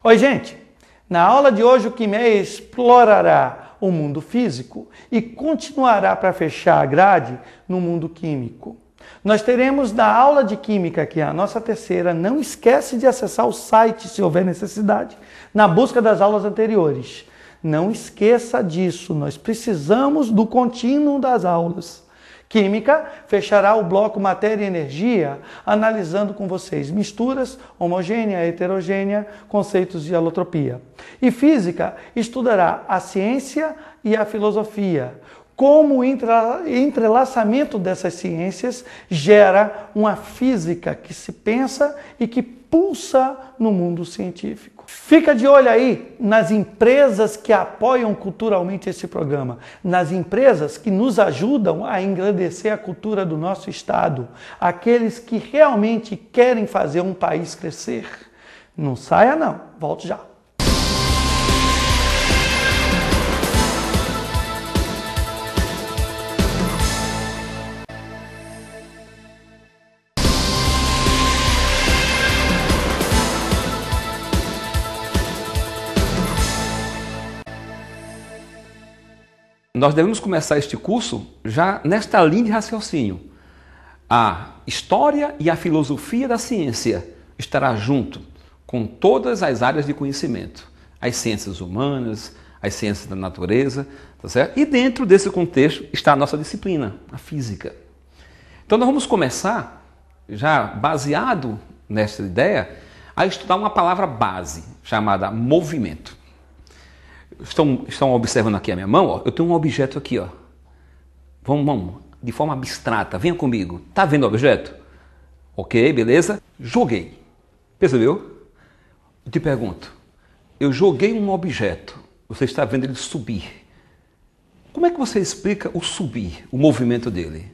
Oi, gente! Na aula de hoje o Quimé explorará o mundo físico e continuará para fechar a grade no mundo químico. Nós teremos na aula de Química, que é a nossa terceira, não esquece de acessar o site se houver necessidade, na busca das aulas anteriores. Não esqueça disso, nós precisamos do contínuo das aulas. Química fechará o bloco Matéria e Energia, analisando com vocês misturas, homogênea, heterogênea, conceitos de alotropia. E Física estudará a ciência e a filosofia, como o entrelaçamento dessas ciências gera uma física que se pensa e que pulsa no mundo científico. Fica de olho aí nas empresas que apoiam culturalmente esse programa, nas empresas que nos ajudam a engrandecer a cultura do nosso estado, aqueles que realmente querem fazer um país crescer. Não saia não, volto já. Nós devemos começar este curso já nesta linha de raciocínio. A história e a filosofia da ciência estará junto com todas as áreas de conhecimento. As ciências humanas, as ciências da natureza, tá certo? E dentro desse contexto está a nossa disciplina, a física. Então nós vamos começar, já baseado nesta ideia, a estudar uma palavra base, chamada movimento. Estão observando aqui a minha mão? Ó? Eu tenho um objeto aqui. Ó. Vamos, de forma abstrata. Venha comigo. Tá vendo o objeto? Ok, beleza? Joguei. Percebeu? Eu te pergunto. Eu joguei um objeto. Você está vendo ele subir. Como é que você explica o subir, o movimento dele?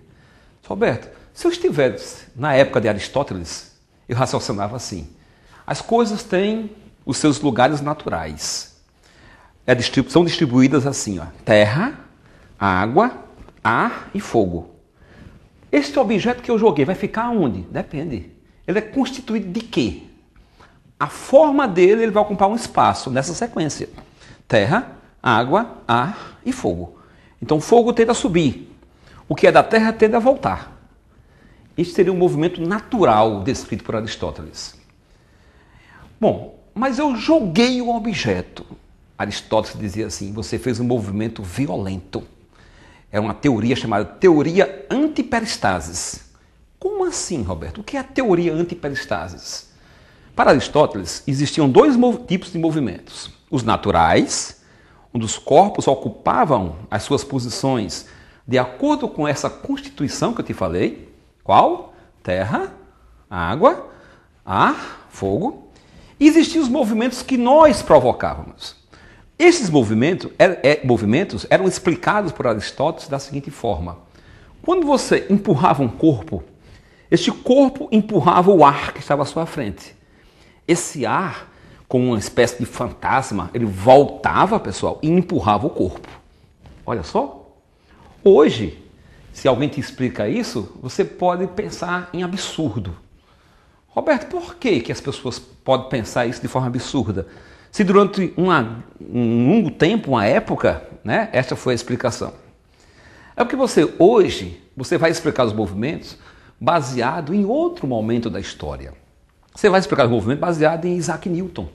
Roberto, se eu estivesse na época de Aristóteles, eu raciocinava assim. As coisas têm os seus lugares naturais. São distribuídas assim, ó, terra, água, ar e fogo. Este objeto que eu joguei vai ficar onde? Depende. Ele é constituído de quê? A forma dele ele vai ocupar um espaço nessa sequência. Terra, água, ar e fogo. Então o fogo tende a subir. O que é da terra tende a voltar. Este seria um movimento natural descrito por Aristóteles. Bom, mas eu joguei o objeto. Aristóteles dizia assim, você fez um movimento violento. Era uma teoria chamada teoria antiperistases. Como assim, Roberto? O que é a teoria antiperistases? Para Aristóteles, existiam dois tipos de movimentos. Os naturais, onde os corpos ocupavam as suas posições de acordo com essa constituição que eu te falei. Qual? Terra, água, ar, fogo. E existiam os movimentos que nós provocávamos. Esses movimentos eram explicados por Aristóteles da seguinte forma. Quando você empurrava um corpo, este corpo empurrava o ar que estava à sua frente. Esse ar, como uma espécie de fantasma, ele voltava, pessoal, e empurrava o corpo. Olha só. Hoje, se alguém te explica isso, você pode pensar em absurdo. Roberto, por que as pessoas podem pensar isso de forma absurda? Se durante um longo tempo, uma época, né, essa foi a explicação. É porque hoje, você vai explicar os movimentos baseado em outro momento da história. Você vai explicar os movimentos baseado em Isaac Newton.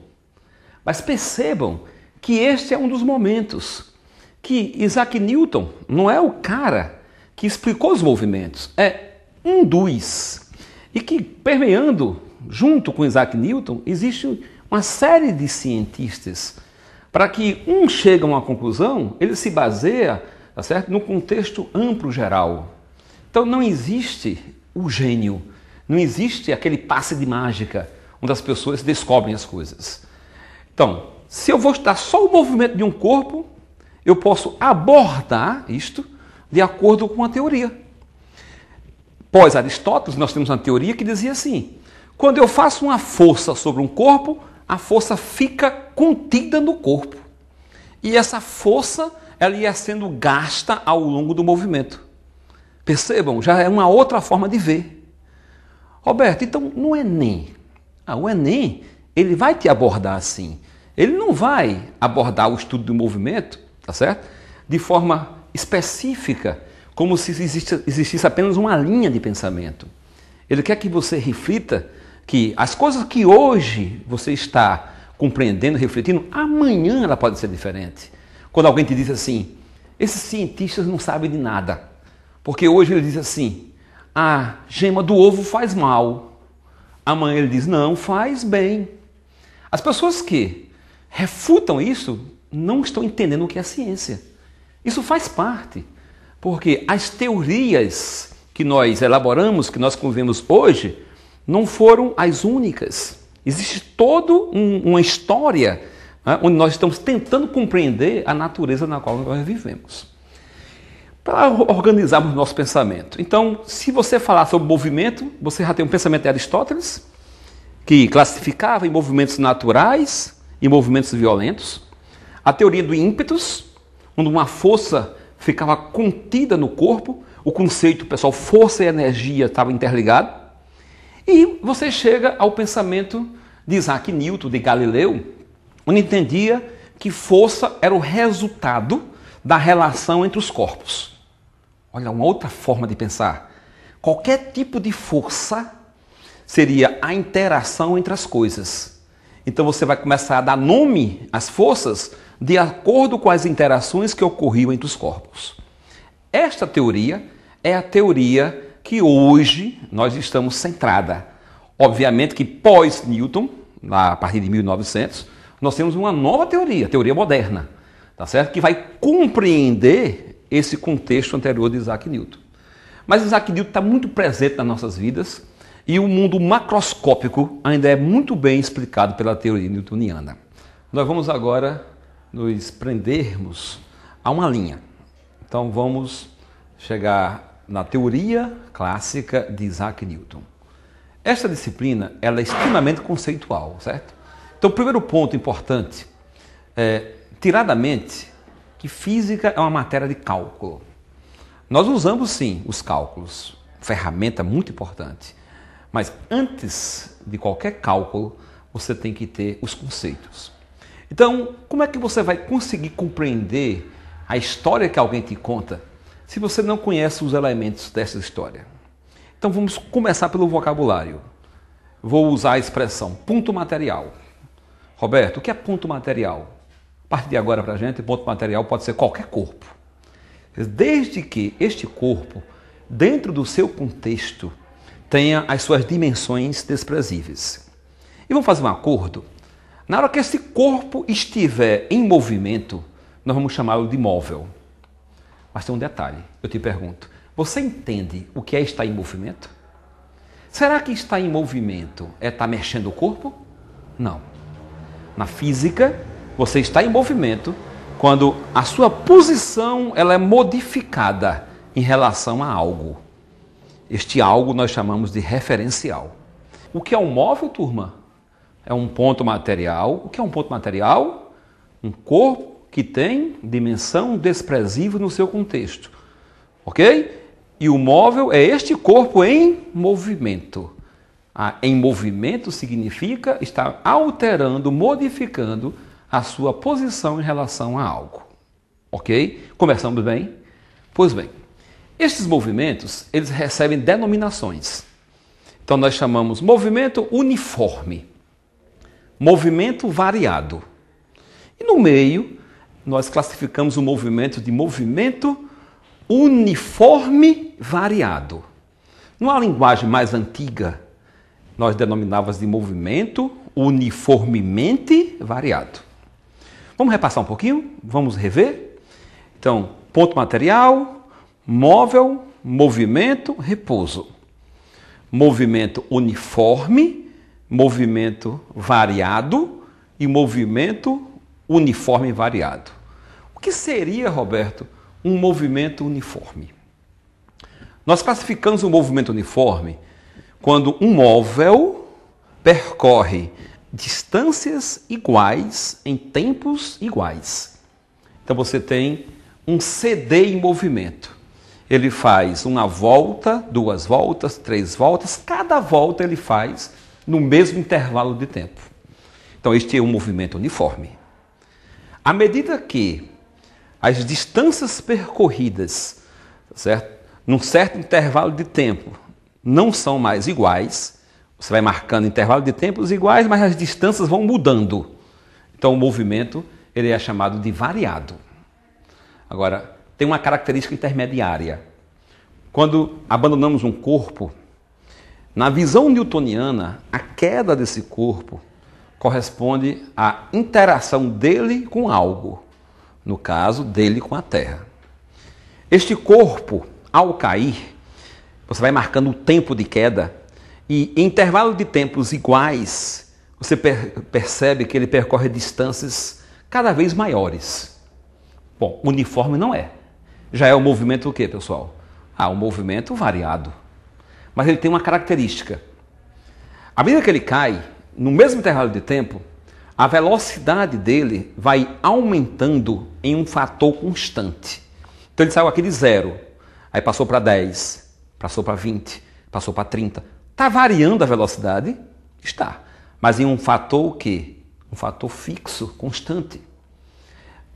Mas percebam que este é um dos momentos que Isaac Newton não é o cara que explicou os movimentos, é um dos. E que permeando, junto com Isaac Newton, existe uma série de cientistas. Para que um chegue a uma conclusão, ele se baseia, tá certo, no contexto amplo geral. Então não existe o gênio, não existe aquele passe de mágica onde as pessoas descobrem as coisas. Então, se eu vou estudar só o movimento de um corpo, eu posso abordar isto de acordo com uma teoria. Pós Aristóteles, nós temos uma teoria que dizia assim, quando eu faço uma força sobre um corpo, a força fica contida no corpo. E essa força ela ia sendo gasta ao longo do movimento. Percebam, já é uma outra forma de ver. Roberto, então no Enem, o Enem ele vai te abordar assim. ele não vai abordar o estudo do movimento, tá certo? De forma específica, como se existisse apenas uma linha de pensamento. Ele quer que você reflita que as coisas que hoje você está compreendendo, refletindo, amanhã ela pode ser diferente. Quando alguém te diz assim, esses cientistas não sabem de nada, porque hoje ele diz assim, a gema do ovo faz mal, amanhã ele diz, não, faz bem. As pessoas que refutam isso não estão entendendo o que é ciência. Isso faz parte, porque as teorias que nós elaboramos, que nós convivemos hoje, não foram as únicas. Existe toda uma história, né, onde nós estamos tentando compreender a natureza na qual nós vivemos. Para organizarmos o nosso pensamento. Então, se você falar sobre movimento, você já tem um pensamento de Aristóteles, que classificava em movimentos naturais e movimentos violentos. A teoria do ímpetus, onde uma força ficava contida no corpo, o conceito, pessoal, força e energia estavam interligados. E você chega ao pensamento de Isaac Newton, de Galileu, onde entendia que força era o resultado da relação entre os corpos. Olha, uma outra forma de pensar. Qualquer tipo de força seria a interação entre as coisas. Então você vai começar a dar nome às forças de acordo com as interações que ocorriam entre os corpos. Esta teoria é a teoria que hoje nós estamos centrada. Obviamente que pós-Newton, a partir de 1900, nós temos uma nova teoria, a teoria moderna, tá certo? Que vai compreender esse contexto anterior de Isaac Newton. Mas Isaac Newton está muito presente nas nossas vidas e o mundo macroscópico ainda é muito bem explicado pela teoria newtoniana. Nós vamos agora nos prendermos a uma linha. Então vamos chegar na teoria clássica de Isaac Newton. Esta disciplina ela é extremamente conceitual, certo? Então o primeiro ponto importante é, tirar da mente que física é uma matéria de cálculo. Nós usamos sim os cálculos, ferramenta muito importante, mas antes de qualquer cálculo você tem que ter os conceitos. Então, como é que você vai conseguir compreender a história que alguém te conta se você não conhece os elementos dessa história? Então vamos começar pelo vocabulário. Vou usar a expressão ponto material. Roberto, o que é ponto material? A partir de agora para a gente, ponto material pode ser qualquer corpo. Desde que este corpo, dentro do seu contexto, tenha as suas dimensões desprezíveis. E vamos fazer um acordo? Na hora que esse corpo estiver em movimento, nós vamos chamá-lo de móvel. Mas tem um detalhe, eu te pergunto, você entende o que é estar em movimento? Será que estar em movimento é estar mexendo o corpo? Não. Na física, você está em movimento quando a sua posição ela é modificada em relação a algo. Este algo nós chamamos de referencial. O que é um móvel, turma? É um ponto material. O que é um ponto material? Um corpo que tem dimensão desprezível no seu contexto. Ok? E o móvel é este corpo em movimento. Em movimento significa estar alterando, modificando a sua posição em relação a algo. Ok? Começamos bem? Pois bem, estes movimentos, eles recebem denominações. Então nós chamamos movimento uniforme, movimento variado. E no meio, nós classificamos o movimento de movimento uniforme variado. Numa linguagem mais antiga, nós denominávamos de movimento uniformemente variado. Vamos repassar um pouquinho? Vamos rever? Então, ponto material, móvel, movimento, repouso. Movimento uniforme, movimento variado e movimento uniforme variado. O que seria, Roberto, um movimento uniforme? Nós classificamos o movimento uniforme quando um móvel percorre distâncias iguais em tempos iguais. Então você tem um CD em movimento. Ele faz uma volta, 2 voltas, 3 voltas, cada volta ele faz no mesmo intervalo de tempo. Então, este é um movimento uniforme. À medida que as distâncias percorridas, certo? Num certo intervalo de tempo, não são mais iguais, você vai marcando intervalo de tempos iguais, mas as distâncias vão mudando. Então, o movimento ele é chamado de variado. Agora, tem uma característica intermediária. Quando abandonamos um corpo, na visão newtoniana, a queda desse corpo corresponde à interação dele com algo, no caso, dele com a Terra. Este corpo, ao cair, você vai marcando o tempo de queda e em intervalo de tempos iguais, você percebe que ele percorre distâncias cada vez maiores. Bom, uniforme não é. Já é o movimento o quê, pessoal? Um movimento variado. Mas ele tem uma característica. À medida que ele cai, no mesmo intervalo de tempo, a velocidade dele vai aumentando em um fator constante. Então ele saiu aqui de 0, aí passou para 10, passou para 20, passou para 30. Está variando a velocidade? Está. Mas em um fator o quê? Um fator fixo, constante.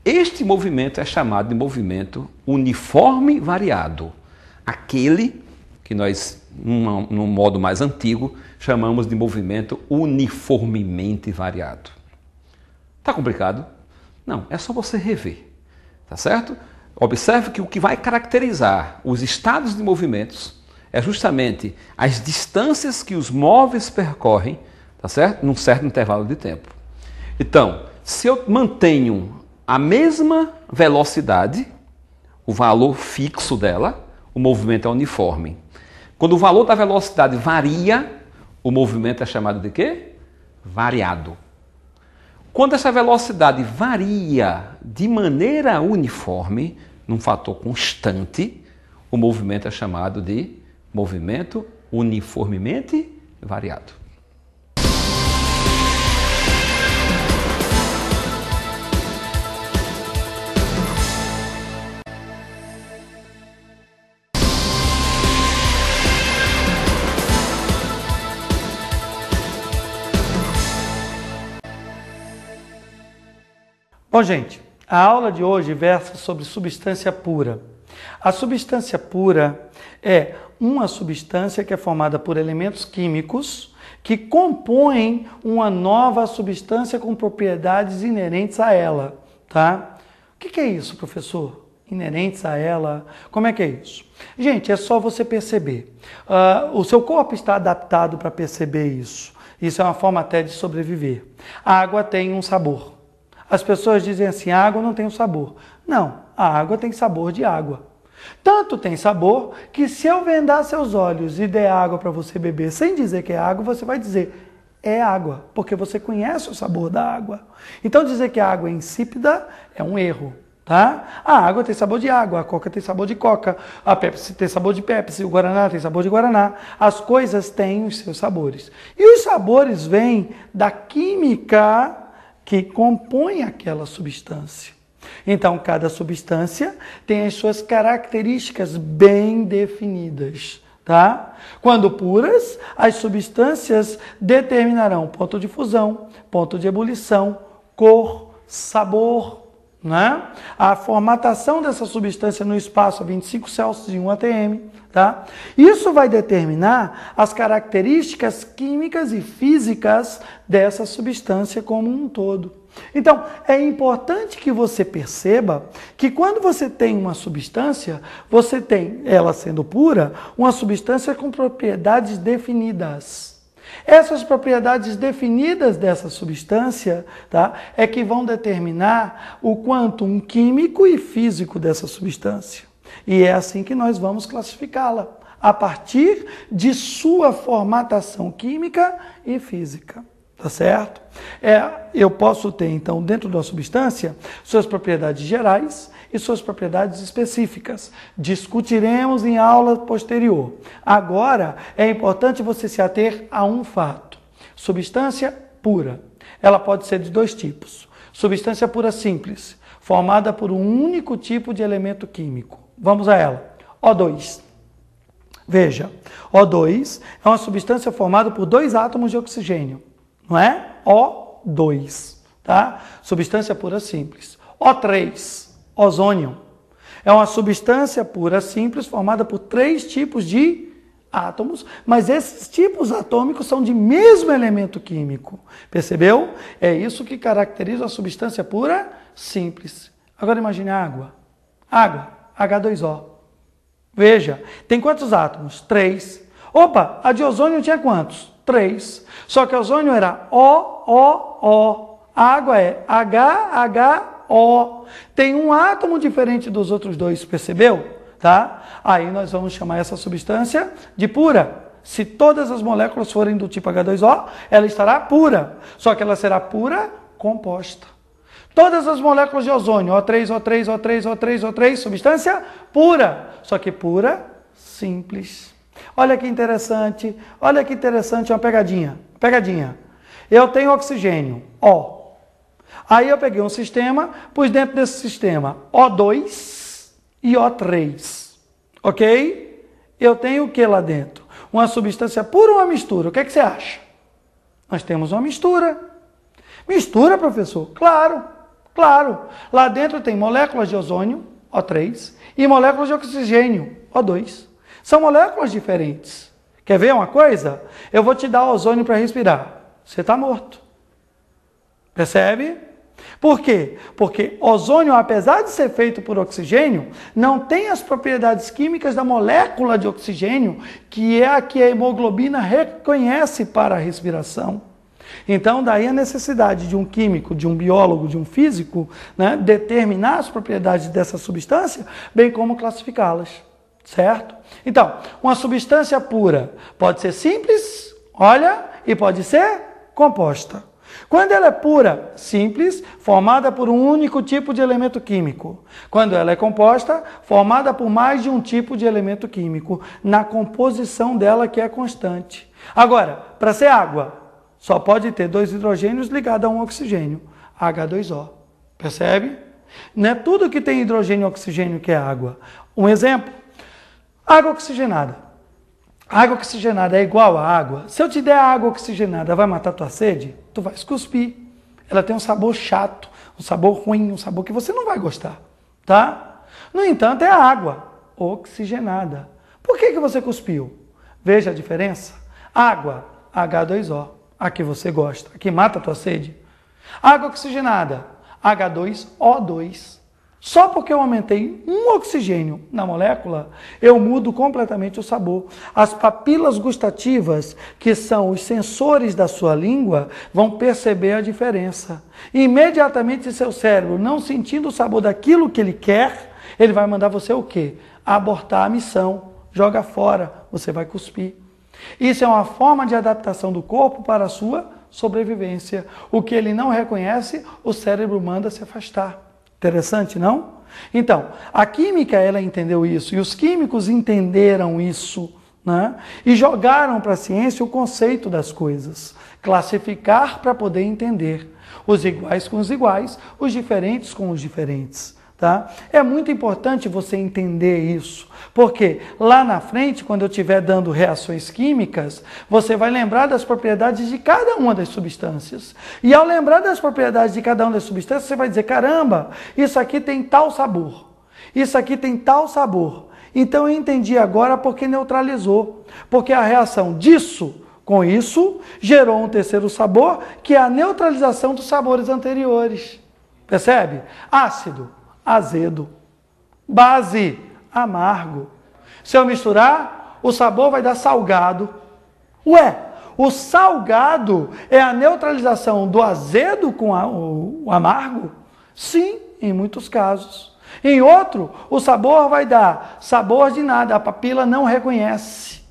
Este movimento é chamado de movimento uniforme variado. Aquele que nós, num modo mais antigo, chamamos de movimento uniformemente variado. Está complicado? Não, é só você rever, tá certo? Observe que o que vai caracterizar os estados de movimentos é justamente as distâncias que os móveis percorrem, tá certo? Num certo intervalo de tempo. Então, se eu mantenho a mesma velocidade, o valor fixo dela, o movimento é uniforme. Quando o valor da velocidade varia, o movimento é chamado de quê? Variado. Quando essa velocidade varia de maneira uniforme, num fator constante, o movimento é chamado de movimento uniformemente variado. Bom, gente, a aula de hoje versa sobre substância pura. A substância pura é uma substância que é formada por elementos químicos que compõem uma nova substância com propriedades inerentes a ela, tá? O que é isso, professor? Inerentes a ela? Como é que é isso? Gente, é só você perceber. O seu corpo está adaptado para perceber isso. Isso é uma forma até de sobreviver. A água tem um sabor. As pessoas dizem assim, a água não tem um sabor. Não, a água tem sabor de água. Tanto tem sabor que se eu vendar seus olhos e der água para você beber sem dizer que é água, você vai dizer, é água, porque você conhece o sabor da água. Então dizer que a água é insípida é um erro, tá? A água tem sabor de água, a coca tem sabor de coca, a Pepsi tem sabor de Pepsi, o Guaraná tem sabor de Guaraná. As coisas têm os seus sabores. E os sabores vêm da química que compõe aquela substância. Então, cada substância tem as suas características bem definidas, tá? Quando puras, as substâncias determinarão ponto de fusão, ponto de ebulição, cor, sabor, né? A formatação dessa substância no espaço a 25 Celsius e 1 atm, tá? Isso vai determinar as características químicas e físicas dessa substância como um todo. Então, é importante que você perceba que quando você tem uma substância, você tem, ela sendo pura, uma substância com propriedades definidas. Essas propriedades definidas dessa substância, tá, é que vão determinar o quantum químico e físico dessa substância. E é assim que nós vamos classificá-la, a partir de sua formatação química e física. Tá certo? Eu posso ter, então, dentro da substância, suas propriedades gerais e suas propriedades específicas. Discutiremos em aula posterior. Agora, é importante você se ater a um fato. Substância pura. Ela pode ser de dois tipos. Substância pura simples, formada por um único tipo de elemento químico. Vamos a ela. O2. Veja, O2 é uma substância formada por dois átomos de oxigênio. Não é? O2, tá? Substância pura simples. O3, ozônio. É uma substância pura simples formada por 3 tipos de átomos, mas esses tipos atômicos são de mesmo elemento químico. Percebeu? É isso que caracteriza a substância pura simples. Agora imagine a água. Água, H2O. Veja, tem quantos átomos? 3. Opa, a de ozônio tinha quantos? 3. Só que o ozônio era O. A água é HO. Tem um átomo diferente dos outros dois, percebeu? Tá? Aí nós vamos chamar essa substância de pura. Se todas as moléculas forem do tipo H2O, ela estará pura. Só que ela será pura composta. Todas as moléculas de ozônio, O3, substância pura. Só que pura simples. Olha que interessante, uma pegadinha. Eu tenho oxigênio, O. Aí eu peguei um sistema, pus dentro desse sistema O2 e O3, ok? Eu tenho o que lá dentro? Uma substância pura ou uma mistura? O que é que você acha? Nós temos uma mistura. Mistura, professor? Claro. Lá dentro tem moléculas de ozônio, O3, e moléculas de oxigênio, O2. São moléculas diferentes. Quer ver uma coisa? Eu vou te dar ozônio para respirar. Você está morto. Percebe? Por quê? Porque ozônio, apesar de ser feito por oxigênio, não tem as propriedades químicas da molécula de oxigênio, que é a que a hemoglobina reconhece para a respiração. Então, daí a necessidade de um químico, de um biólogo, de um físico, né, determinar as propriedades dessa substância, bem como classificá-las. Certo? Então, uma substância pura pode ser simples, olha, e pode ser composta. Quando ela é pura, simples, formada por um único tipo de elemento químico. Quando ela é composta, formada por mais de um tipo de elemento químico, na composição dela que é constante. Agora, para ser água, só pode ter 2 hidrogênios ligados a um oxigênio, H2O. Percebe? Não é tudo que tem hidrogênio e oxigênio que é água. Um exemplo, água oxigenada. Água oxigenada é igual a água. Se eu te der água oxigenada, vai matar tua sede? Tu vai cuspir. Ela tem um sabor chato, um sabor ruim, um sabor que você não vai gostar, tá? No entanto, é a água oxigenada. Por que você cuspiu? Veja a diferença. Água, H2O, a que você gosta, a que mata a tua sede. Água oxigenada, H2O2. Só porque eu aumentei um oxigênio na molécula, eu mudo completamente o sabor. As papilas gustativas, que são os sensores da sua língua, vão perceber a diferença. E imediatamente seu cérebro, não sentindo o sabor daquilo que ele quer, ele vai mandar você o quê? Abortar a missão, joga fora, você vai cuspir. Isso é uma forma de adaptação do corpo para a sua sobrevivência. O que ele não reconhece, o cérebro manda se afastar. Interessante, não? Então, a química, ela entendeu isso, e os químicos entenderam isso, né? E jogaram para a ciência o conceito das coisas. Classificar para poder entender. Os iguais com os iguais, os diferentes com os diferentes. Tá? É muito importante você entender isso, porque lá na frente, quando eu estiver dando reações químicas, você vai lembrar das propriedades de cada uma das substâncias. E ao lembrar das propriedades de cada uma das substâncias, você vai dizer, caramba, isso aqui tem tal sabor, isso aqui tem tal sabor. Então eu entendi agora porque neutralizou, porque a reação disso com isso gerou um terceiro sabor, que é a neutralização dos sabores anteriores. Percebe? Ácido, azedo. Base, amargo. Se eu misturar, o sabor vai dar salgado. Ué, o salgado é a neutralização do azedo com o amargo? Sim, em muitos casos. Em outro, o sabor vai dar sabor de nada, a papila não reconhece.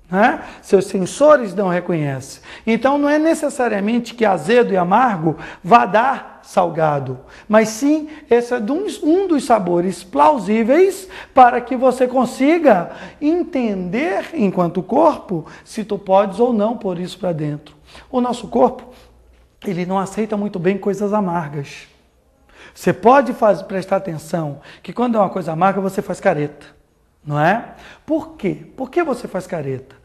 Né? Seus sensores não reconhecem. Então não é necessariamente que azedo e amargo vá dar salgado, mas sim esse é um dos sabores plausíveis para que você consiga entender enquanto corpo se tu podes ou não pôr isso para dentro. O nosso corpo, ele não aceita muito bem coisas amargas. Você pode prestar atenção que quando é uma coisa amarga você faz careta. Não é? Por quê? Por que você faz careta?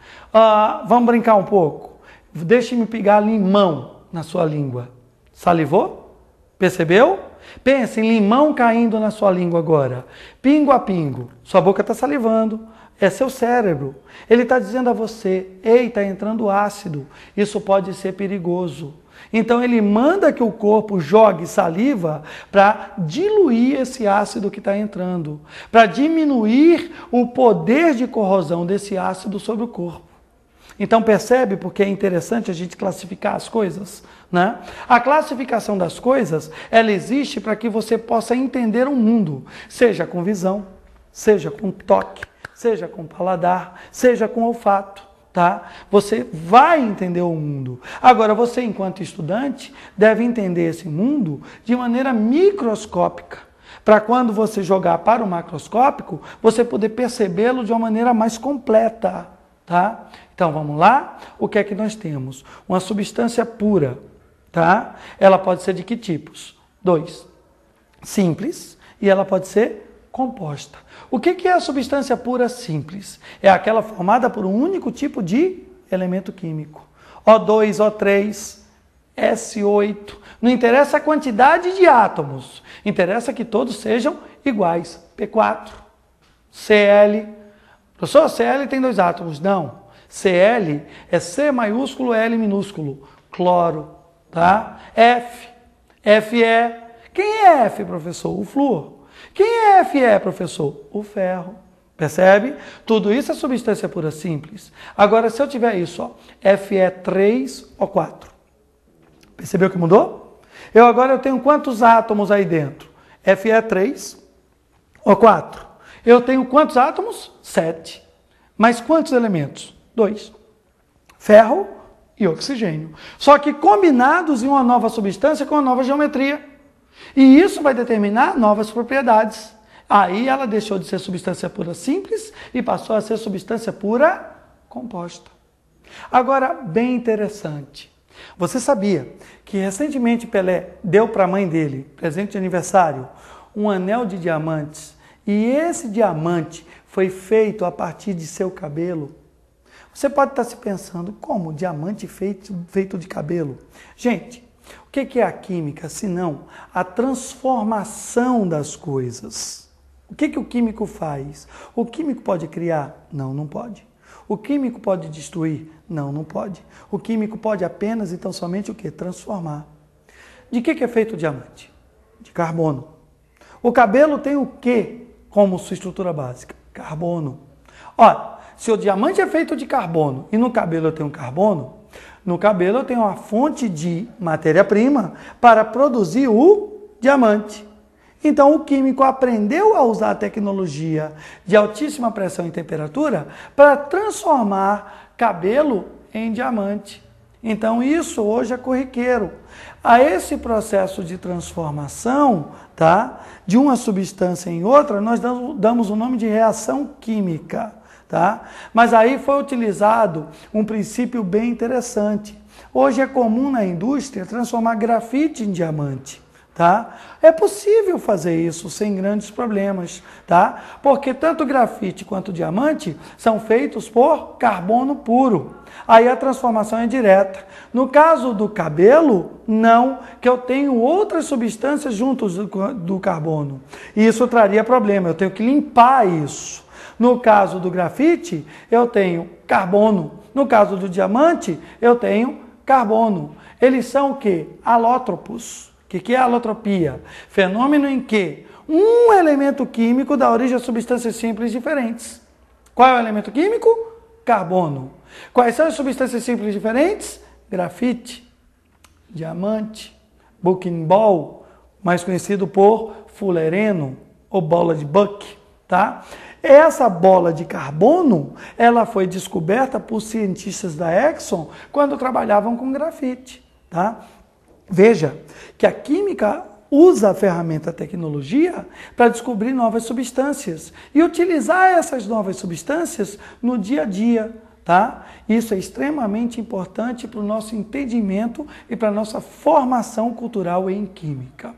Vamos brincar um pouco? Deixe-me pegar limão na sua língua. Salivou? Percebeu? Pense em limão caindo na sua língua agora. Pingo a pingo. Sua boca está salivando. É seu cérebro. Ele está dizendo a você, ei, está entrando ácido. Isso pode ser perigoso. Então ele manda que o corpo jogue saliva para diluir esse ácido que está entrando. Para diminuir o poder de corrosão desse ácido sobre o corpo. Então percebe porque é interessante a gente classificar as coisas, né? A classificação das coisas, ela existe para que você possa entender o mundo, seja com visão, seja com toque, seja com paladar, seja com olfato, tá? Você vai entender o mundo. Agora você, enquanto estudante, deve entender esse mundo de maneira microscópica, para quando você jogar para o macroscópico, você poder percebê-lo de uma maneira mais completa, tá? Então, vamos lá? O que é que nós temos? Uma substância pura, tá? Ela pode ser de que tipos? 2. Simples e ela pode ser composta. O que é a substância pura simples? É aquela formada por um único tipo de elemento químico. O2, O3, S8. Não interessa a quantidade de átomos. Interessa que todos sejam iguais. P4, Cl. Professor, Cl tem 2 átomos. Não. Cl é C maiúsculo, L minúsculo. Cloro, tá? F, Fe. Quem é F, professor? O flúor. Quem é Fe, professor? O ferro. Percebe? Tudo isso é substância pura simples. Agora, se eu tiver isso, ó, Fe3O4. Percebeu que mudou? Agora eu tenho quantos átomos aí dentro? Fe3O4. Eu tenho quantos átomos? 7. Mas quantos elementos? 2. Ferro e oxigênio. Só que combinados em uma nova substância com uma nova geometria. E isso vai determinar novas propriedades. Aí ela deixou de ser substância pura simples e passou a ser substância pura composta. Agora, bem interessante. Você sabia que recentemente Pelé deu para a mãe dele, presente de aniversário, um anel de diamantes. E esse diamante foi feito a partir de seu cabelo? Você pode estar se pensando, como diamante feito de cabelo? Gente, o que é a química, senão a transformação das coisas? O que o químico faz? O químico pode criar? Não, não pode. O químico pode destruir? Não, não pode. O químico pode apenas, então, somente o quê? Transformar. De que é feito o diamante? De carbono. O cabelo tem o quê como sua estrutura básica? Carbono. Olha, se o diamante é feito de carbono e no cabelo eu tenho carbono, no cabelo eu tenho uma fonte de matéria-prima para produzir o diamante. Então o químico aprendeu a usar a tecnologia de altíssima pressão e temperatura para transformar cabelo em diamante. Então isso hoje é corriqueiro. A esse processo de transformação, tá, de uma substância em outra, nós damos o nome de reação química. Tá? Mas aí foi utilizado um princípio bem interessante. Hoje é comum na indústria transformar grafite em diamante. Tá? É possível fazer isso sem grandes problemas, tá? Porque tanto grafite quanto diamante são feitos por carbono puro. Aí a transformação é direta. No caso do cabelo, não, que eu tenho outras substâncias juntos do carbono. E isso traria problema, eu tenho que limpar isso. No caso do grafite, eu tenho carbono. No caso do diamante, eu tenho carbono. Eles são o quê? Alótropos. O que é alotropia? Fenômeno em que um elemento químico dá origem a substâncias simples diferentes. Qual é o elemento químico? Carbono. Quais são as substâncias simples diferentes? Grafite, diamante, buckinball, mais conhecido por fullereno ou bola de Buck, tá? Essa bola de carbono, ela foi descoberta por cientistas da Exxon quando trabalhavam com grafite, tá? Veja que a química usa a ferramenta tecnologia para descobrir novas substâncias e utilizar essas novas substâncias no dia a dia, tá? Isso é extremamente importante para o nosso entendimento e para a nossa formação cultural em química.